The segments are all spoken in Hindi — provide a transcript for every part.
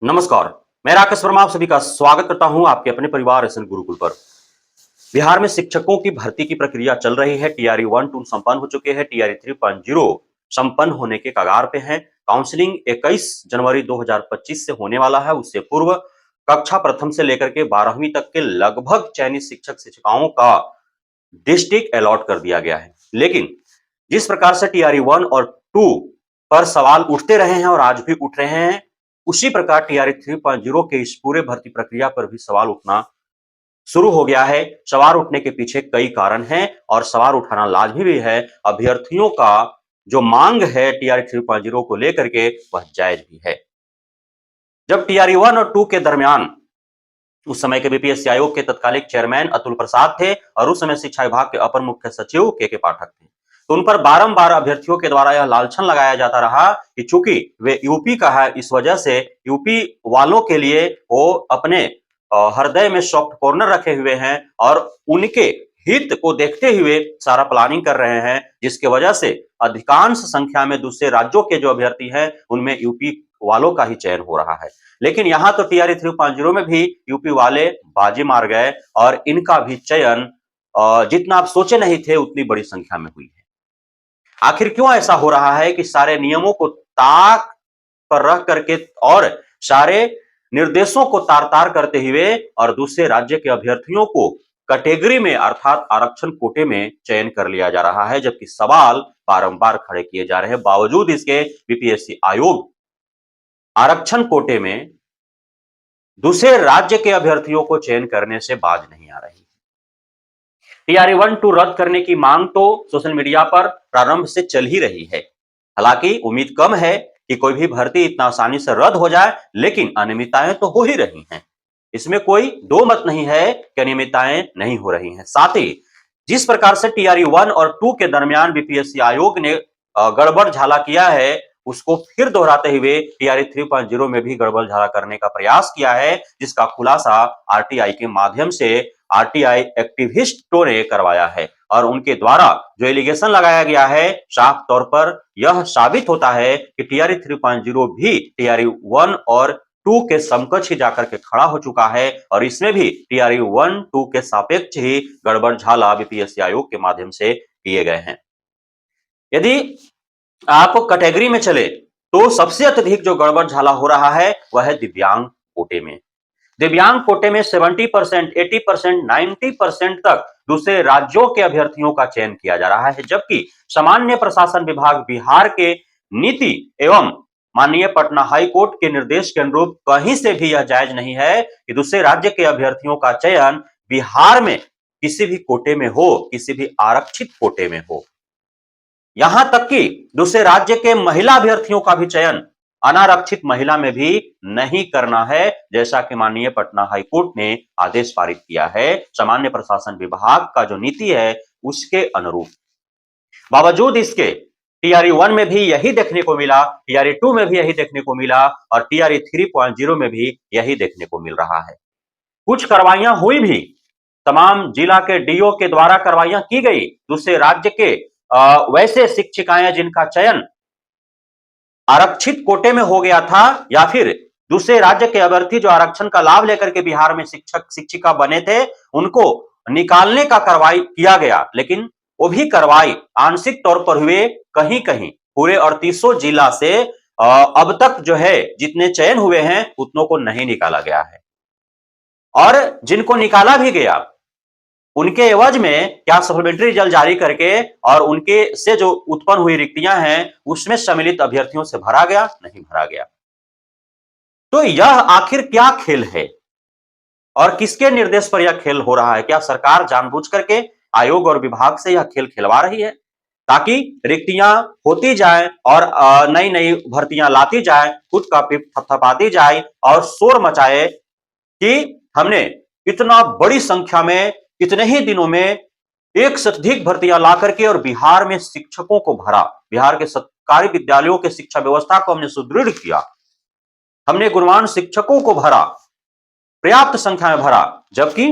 नमस्कार। मैं राकेश वर्मा आप सभी का स्वागत करता हूं आपके अपने परिवार एसएन गुरुकुल पर। बिहार में शिक्षकों की भर्ती की प्रक्रिया चल रही है। टीआरई 1-2 संपन्न हो चुके हैं। टीआरई 3.0 संपन्न होने के कगार पे है। काउंसलिंग 21 जनवरी 2025 से होने वाला है। उससे पूर्व कक्षा प्रथम से लेकर के 12वीं तक के लगभग चयनित शिक्षक शिक्षिकाओं का डिस्ट्रिक्ट अलॉट कर दिया गया है। लेकिन जिस प्रकार से टीआरई 1 और 2 पर सवाल उठते रहे हैं और आज भी उठ रहे हैं, उसी प्रकार टीआरई 3.0 के इस पूरे भर्ती प्रक्रिया पर भी सवाल उठना शुरू हो गया है। सवाल उठने के पीछे कई कारण हैं और सवाल उठाना लाजमी भी है। अभ्यर्थियों का जो मांग है टीआरई 3.0 को लेकर के वह जायज भी है। जब टीआरई 1 और 2 के दरमियान उस समय के बीपीएससी आयोग के तत्कालिक चेयरमैन अतुल प्रसाद थे और उस समय शिक्षा विभाग के अपर मुख्य सचिव के पाठक थे, तो उन पर बारंबार अभ्यर्थियों के द्वारा यह लालछन लगाया जाता रहा कि चूंकि वे यूपी का है, इस वजह से यूपी वालों के लिए वो अपने हृदय में सॉफ्ट कॉर्नर रखे हुए हैं और उनके हित को देखते हुए सारा प्लानिंग कर रहे हैं, जिसके वजह से अधिकांश संख्या में दूसरे राज्यों के जो अभ्यर्थी हैं उनमें यूपी वालों का ही चयन हो रहा है। लेकिन यहां तो टीआरई 3.0 में भी यूपी वाले बाजी मार गए और इनका भी चयन जितना आप सोचे नहीं थे उतनी बड़ी संख्या में हुई है। आखिर क्यों ऐसा हो रहा है कि सारे नियमों को ताक पर रख करके और सारे निर्देशों को तार तार करते हुए और दूसरे राज्य के अभ्यर्थियों को कैटेगरी में अर्थात आरक्षण कोटे में चयन कर लिया जा रहा है, जबकि सवाल बारंबार खड़े किए जा रहे हैं। बावजूद इसके बीपीएससी आयोग आरक्षण कोटे में दूसरे राज्य के अभ्यर्थियों को चयन करने से बाज नहीं आ रही। टीआरई 1-2 रद्द करने की मांग तो सोशल मीडिया पर प्रारंभ से चल ही रही है। हालांकि उम्मीद कम है कि कोई भी भर्ती इतना आसानी से रद्द हो जाए, लेकिन अनियमितताएं तो हो ही रही हैं। इसमें कोई दो मत नहीं है कि अनियमितताएं नहीं हो रही हैं। साथ ही जिस प्रकार से टीआरई 1 और 2 के दरमियान बीपीएससी आयोग ने गड़बड़ झाला किया है, उसको फिर दोहराते हुए टीआरई 3.0 में भी गड़बड़ झाला करने का प्रयास किया है, जिसका खुलासा आरटीआई के माध्यम से आरटीआई एक्टिविस्टों ने करवाया है और उनके द्वारा जो एलिगेशन लगाया गया है, साफ तौर पर यह साबित होता है कि टीआरई 3.0 भी टीआरई 1 और 2 के समकक्ष ही जाकर के खड़ा हो चुका है और इसमें भी टीआरई 1-2 के सापेक्ष ही गड़बड़ झाला बीपीएससी आयोग के माध्यम से किए गए हैं। यदि आप कैटेगरी में चले तो सबसे अत्यधिक जो गड़बड़ झाला हो रहा है वह है दिव्यांग कोटे में। दिव्यांग कोटे में 70%, 80%, 90% तक दूसरे राज्यों के अभ्यर्थियों का चयन किया जा रहा है, जबकि सामान्य प्रशासन विभाग बिहार के नीति एवं माननीय पटना हाई कोर्ट के निर्देश के अनुरूप कहीं से भी यह जायज नहीं है कि दूसरे राज्य के अभ्यर्थियों का चयन बिहार में किसी भी कोटे में हो, किसी भी आरक्षित कोटे में हो। यहां तक कि दूसरे राज्य के महिला अभ्यर्थियों का भी चयन अनारक्षित महिला में भी नहीं करना है, जैसा कि माननीय पटना हाईकोर्ट ने आदेश पारित किया है सामान्य प्रशासन विभाग का जो नीति है उसके अनुरूप। बावजूद इसके टीआरई 1 में भी यही देखने को मिला, टीआरई 2 में भी यही देखने को मिला और टीआरई 3.0 में भी यही देखने को मिल रहा है। कुछ कार्रवाइयां हुई भी, तमाम जिला के डीओ के द्वारा कार्रवाइयां की गई। दूसरे राज्य के वैसे शिक्षिकाएं जिनका चयन आरक्षित कोटे में हो गया था या फिर दूसरे राज्य के अभ्यर्थी जो आरक्षण का लाभ लेकर के बिहार में शिक्षक शिक्षिका बने थे, उनको निकालने का कार्रवाई किया गया, लेकिन वो भी कार्रवाई आंशिक तौर पर हुए। कहीं कहीं पूरे 38 जिला से अब तक जो है जितने चयन हुए हैं उतनों को नहीं निकाला गया है और जिनको निकाला भी गया उनके एवज में क्या सप्लीमेंट्री रिजल्ट जारी करके और उनके से जो उत्पन्न हुई रिक्तियां हैं उसमें सम्मिलित अभ्यर्थियों से भरा गया, नहीं भरा गया। तो यह आखिर क्या खेल है और किसके निर्देश पर यह खेल हो रहा है? क्या सरकार जानबूझ करके आयोग और विभाग से यह खेल खिलवा रही है ताकि रिक्तियां होती जाए और नई नई भर्तियां लाती जाए, खुद का पिप थपथपाती जाए और शोर मचाए कि हमने इतना बड़ी संख्या में इतने ही दिनों में एक से अधिक भर्तियां ला करके और बिहार में शिक्षकों को भरा, बिहार के सरकारी विद्यालयों के शिक्षा व्यवस्था को हमने सुदृढ़ किया, हमने गुणवान शिक्षकों को भरा, पर्याप्त संख्या में भरा। जबकि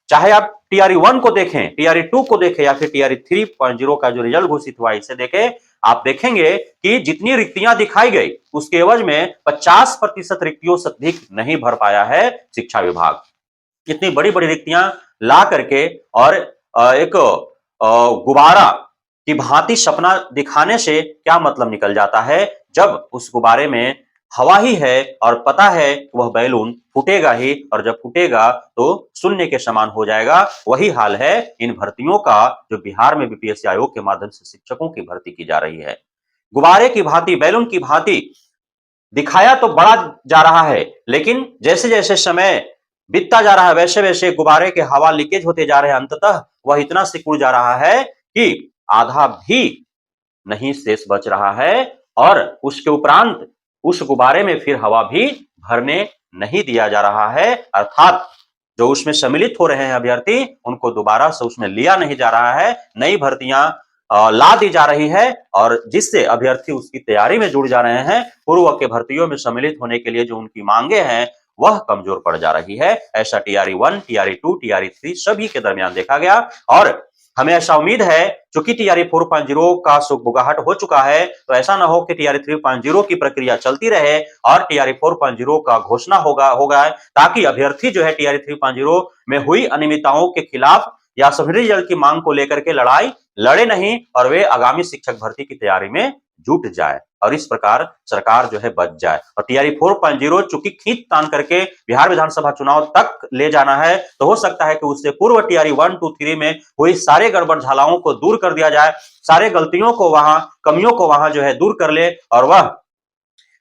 चाहे आप टीआरई 1 को देखें, टीआरई 2 को देखें या फिर टीआरई 3.0 का जो रिजल्ट घोषित हुआ इसे देखें, आप देखेंगे कि जितनी रिक्तियां दिखाई गई उसके एवज में 50% रिक्तियों से अधिक नहीं भर पाया है शिक्षा विभाग। इतनी बड़ी बड़ी रिक्तियां ला करके और एक गुब्बारा की भांति सपना दिखाने से क्या मतलब निकल जाता है, जब उस गुब्बारे में हवा ही है और पता है वह बैलून फूटेगा ही, और जब फूटेगा तो शून्य के समान हो जाएगा। वही हाल है इन भर्तियों का जो बिहार में बीपीएससी आयोग के माध्यम से शिक्षकों की भर्ती की जा रही है। गुब्बारे की भांति, बैलून की भांति दिखाया तो बड़ा जा रहा है, लेकिन जैसे जैसे समय बीतता जा रहा है वैसे वैसे गुब्बारे के हवा लीकेज होते जा रहे हैं। अंततः वह इतना सिकुड़ जा रहा है कि आधा भी नहीं शेष बच रहा है, और उसके उपरांत उस गुब्बारे में फिर हवा भी भरने नहीं दिया जा रहा है। अर्थात जो उसमें सम्मिलित हो रहे हैं अभ्यर्थी, उनको दोबारा से उसमें लिया नहीं जा रहा है। नई भर्तियां ला दी जा रही है, और जिससे अभ्यर्थी उसकी तैयारी में जुड़ जा रहे हैं। पूर्व के भर्तियों में सम्मिलित होने के लिए जो उनकी मांगे हैं वह कमजोर पड़ जा रही है। ऐसा टीआरई 1, टीआरई 2, टीआरई 3 सभी के दरमियान देखा गया, और हमें ऐसा उम्मीद है चूंकि टीआरई 4.0 का सुगबुगाहट हो चुका है, तो ऐसा ना हो कि टीआरई 3.0 की प्रक्रिया चलती रहे और टीआरई 4.0 का घोषणा होगा, ताकि अभ्यर्थी जो है टीआरई 3.0 में हुई अनियमितताओं के खिलाफ या सभी जल की मांग को लेकर के लड़ाई लड़े नहीं, और वे आगामी शिक्षक भर्ती की तैयारी में जुट जाए, और इस प्रकार सरकार जो है बच जाए। और टीआरई 4.0 चूंकि खींच तान करके बिहार विधानसभा चुनाव तक ले जाना है, तो हो सकता है कि उससे पूर्व टीआरई 1, 2, 3 में हुई सारे गड़बड़ झालाओं को दूर कर दिया जाए, सारे गलतियों को वहां, कमियों को वहां जो है दूर कर ले, और वह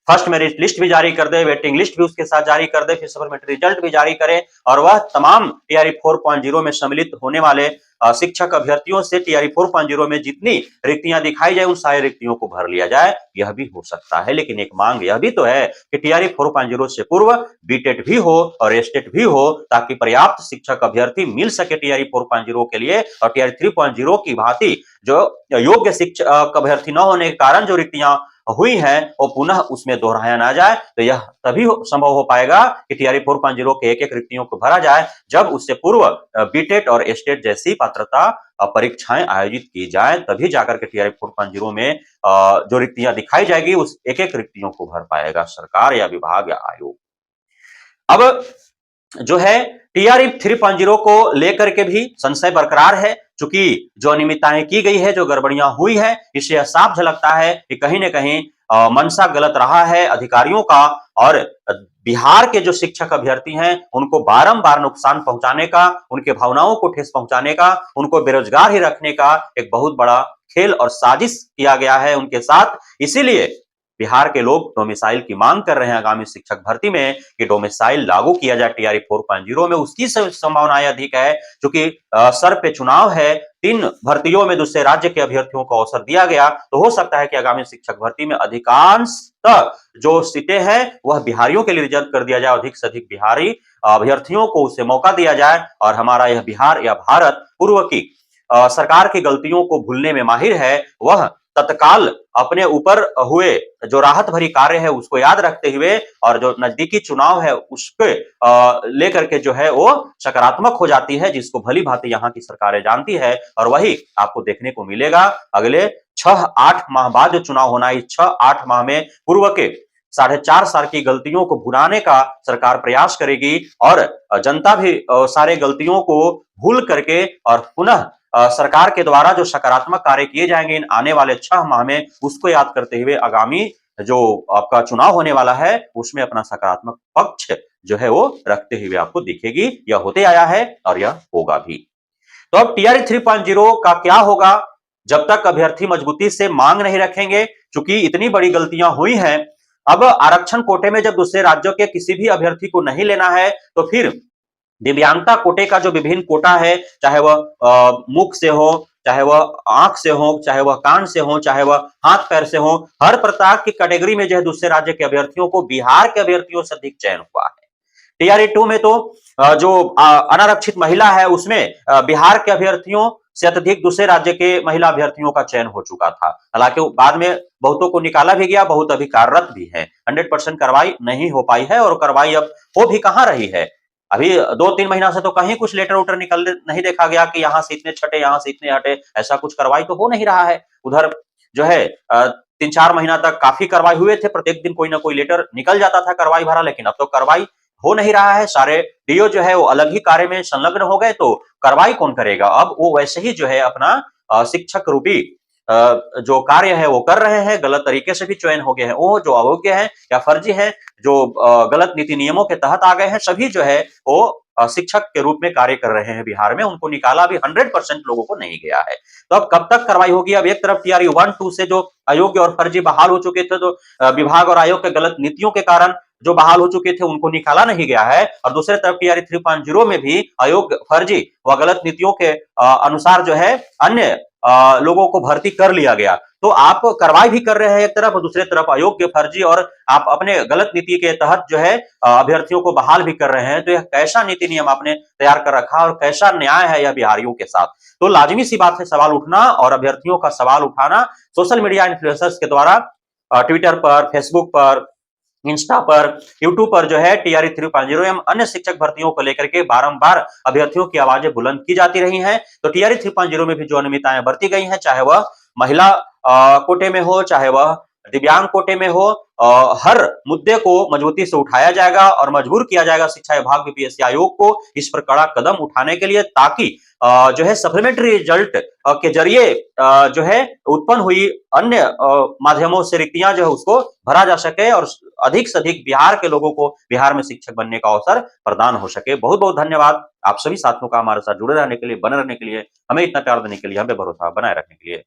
फर्स्ट मेरिट लिस्ट भी जारी कर दे, वेटिंग लिस्ट भी उसके साथ जारी कर दे, फिर सप्लीमेंट्री रिजल्ट भी जारी करे, और वह तमाम टीआरई 4.0 में सम्मिलित होने वाले शिक्षक अभ्यर्थियों से टीआरई 4.0 में जितनी रिक्तियां दिखाई जाए उन सारी रिक्तियों को भर लिया जाए। यह भी हो सकता है, लेकिन एक मांग यह भी तो है कि टीआरई 4.0 से पूर्व बीटेट भी हो और एस्टेट भी हो, ताकि पर्याप्त शिक्षक अभ्यर्थी मिल सके टीआरई 4.0 के लिए। और टीआरई 3.0 की भांति जो योग्य शिक्षक अभ्यर्थी न होने के कारण जो रिक्तियां हुई है वो पुनः उसमें दोहराया ना जाए, तो यह तभी संभव हो पाएगा कि टीआरई 4.0 के एक एक रिक्तियों को भरा जाए जब उससे पूर्व बीटेट और एस्टेट जैसी पात्रता परीक्षाएं आयोजित की जाए, तभी जाकर के टीआरई 4.0 में जो रिक्तियां दिखाई जाएगी उस एक एक रिक्तियों को भर पाएगा सरकार या विभाग या आयोग। अब जो है टीआरई 3.0 को लेकर के भी संशय बरकरार है, चूंकि जो अनियमितताएं की गई है, जो गड़बड़ियां हुई है, इससे यह साफ झलकता है कि कहीं न कहीं मंशा गलत रहा है अधिकारियों का, और बिहार के जो शिक्षक अभ्यर्थी हैं उनको बारंबार नुकसान पहुंचाने का, उनके भावनाओं को ठेस पहुंचाने का, उनको बेरोजगार ही रखने का एक बहुत बड़ा खेल और साजिश किया गया है उनके साथ। इसीलिए बिहार के लोग डोमिसाइल की मांग कर रहे हैं आगामी शिक्षक भर्ती में कि डोमिसाइल लागू किया जाए टीआरई 4.0 में। उसकी संभावनाएं अधिक है क्योंकि सर पे चुनाव है, 3 भर्तियों में दूसरे राज्य के अभ्यर्थियों को अवसर दिया गया, तो हो सकता है कि आगामी शिक्षक भर्ती में अधिकांशतः जो सीटें हैं वह बिहारियों के लिए रिजर्व कर दिया जाए, अधिक से अधिक बिहारी अभ्यर्थियों को उसे मौका दिया जाए। और हमारा यह बिहार या भारत पूर्व की सरकार की गलतियों को भूलने में माहिर है, वह तत्काल अपने ऊपर हुए जो राहत भरी कार्य है उसको याद रखते हुए, और जो नजदीकी चुनाव है उसके लेकर के जो है वो सकारात्मक हो जाती है, जिसको भली भांति यहाँ की सरकारें जानती है। और वही आपको देखने को मिलेगा अगले 6-8 माह बाद जो चुनाव होना है, 6-8 माह में पूर्व के 4.5 साल की गलतियों को भुनाने का सरकार प्रयास करेगी, और जनता भी सारे गलतियों को भूल करके और पुनः सरकार के द्वारा जो सकारात्मक कार्य किए जाएंगे इन आने वाले 6 माह में, उसको याद करते हुए आगामी जो आपका चुनाव होने वाला है उसमें अपना सकारात्मक पक्ष जो है वो रखते हुए आपको दिखेगी। यह होते आया है और यह होगा भी। तो अब टीआरई 3.0 का क्या होगा, जब तक अभ्यर्थी मजबूती से मांग नहीं रखेंगे, चूंकि इतनी बड़ी गलतियां हुई हैं। अब आरक्षण कोटे में जब दूसरे राज्यों के किसी भी अभ्यर्थी को नहीं लेना है, तो फिर दिव्यांगता कोटे का जो विभिन्न कोटा है, चाहे वह मुख से हो, चाहे वह आंख से हो, चाहे वह कान से हो, चाहे वह हाथ पैर से हो, हर प्रकार की कैटेगरी में जो है दूसरे राज्य के अभ्यर्थियों को बिहार के अभ्यर्थियों से अधिक चयन हुआ है। टीआरई 2 में तो जो अनारक्षित महिला है उसमें बिहार के अभ्यर्थियों से अत्यधिक दूसरे राज्य के महिला अभ्यर्थियों का चयन हो चुका था। हालांकि बाद में बहुतों को निकाला भी गया, बहुत अभी कार्यरत भी है। 100% कार्रवाई नहीं हो पाई है, और कार्रवाई अब हो भी कहां रही है। अभी 2-3 महीना से तो कहीं कुछ लेटर उटर निकल नहीं देखा गया कि यहाँ से इतने छटे, यहाँ से इतने हटे, ऐसा कुछ कार्रवाई तो हो नहीं रहा है। उधर जो है 3-4 महीना तक काफी कार्रवाई हुए थे, प्रत्येक दिन कोई ना कोई लेटर निकल जाता था कार्रवाई भरा, लेकिन अब तो कार्रवाई हो नहीं रहा है। सारे डीओ जो है वो अलग ही कार्य में संलग्न हो गए, तो कार्रवाई कौन करेगा? अब वो वैसे ही जो है अपना शिक्षक रूपी जो कार्य है वो कर रहे हैं, गलत तरीके से भी चयन हो गए हैं। वो जो अयोग्य हैं या फर्जी हैं, जो गलत नीति नियमों के तहत आ गए हैं, सभी जो है वो शिक्षक के रूप में कार्य कर रहे हैं बिहार में। उनको निकाला भी 100% लोगों को नहीं गया है। तो अब कब तक कार्रवाई होगी? अब एक तरफ टीआरई 1-2 से जो अयोग्य और फर्जी बहाल हो चुके थे, तो विभाग और आयोग के गलत नीतियों के कारण जो बहाल हो चुके थे उनको निकाला नहीं गया है, और दूसरे तरफ टीआरई 3.0 में भी अयोग्य, फर्जी व गलत नीतियों के अनुसार जो है अन्य लोगों को भर्ती कर लिया गया। तो आप कार्रवाई भी कर रहे हैं एक तरफ, और दूसरे तरफ अयोग्य, फर्जी और आप अपने गलत नीति के तहत जो है अभ्यर्थियों को बहाल भी कर रहे हैं। तो यह कैसा नीति नियम आपने तैयार कर रखा, और कैसा न्याय है यह बिहारियों के साथ? तो लाजिमी सी बात है सवाल उठना, और अभ्यर्थियों का सवाल उठाना सोशल मीडिया इन्फ्लुएंसर्स के द्वारा ट्विटर पर, फेसबुक पर, इंस्टा पर, यूट्यूब पर जो है टीआरई 3.0 एवं अन्य शिक्षक भर्तियों को लेकर के बारंबार अभ्यर्थियों की आवाजें बुलंद की जाती रही हैं। तो टीआरई 3.0 में भी जो अनियमितताएं बरती गई हैं, चाहे वह महिला कोटे में हो, चाहे वह दिव्यांग कोटे में हो, हर मुद्दे को मजबूती से उठाया जाएगा और मजबूर किया जाएगा शिक्षा विभाग, बीपीएससी आयोग को इस पर कड़ा कदम उठाने के लिए, ताकि जो है सप्लीमेंट्री रिजल्ट के जरिए जो है उत्पन्न हुई अन्य माध्यमों से रिक्तियां जो है उसको भरा जा सके, और अधिक से अधिक बिहार के लोगों को बिहार में शिक्षक बनने का अवसर प्रदान हो सके। बहुत बहुत धन्यवाद आप सभी साथियों का हमारे साथ जुड़े रहने के लिए, बने रहने के लिए, हमें इतना प्यार देने के लिए, हमें भरोसा बनाए रखने के लिए।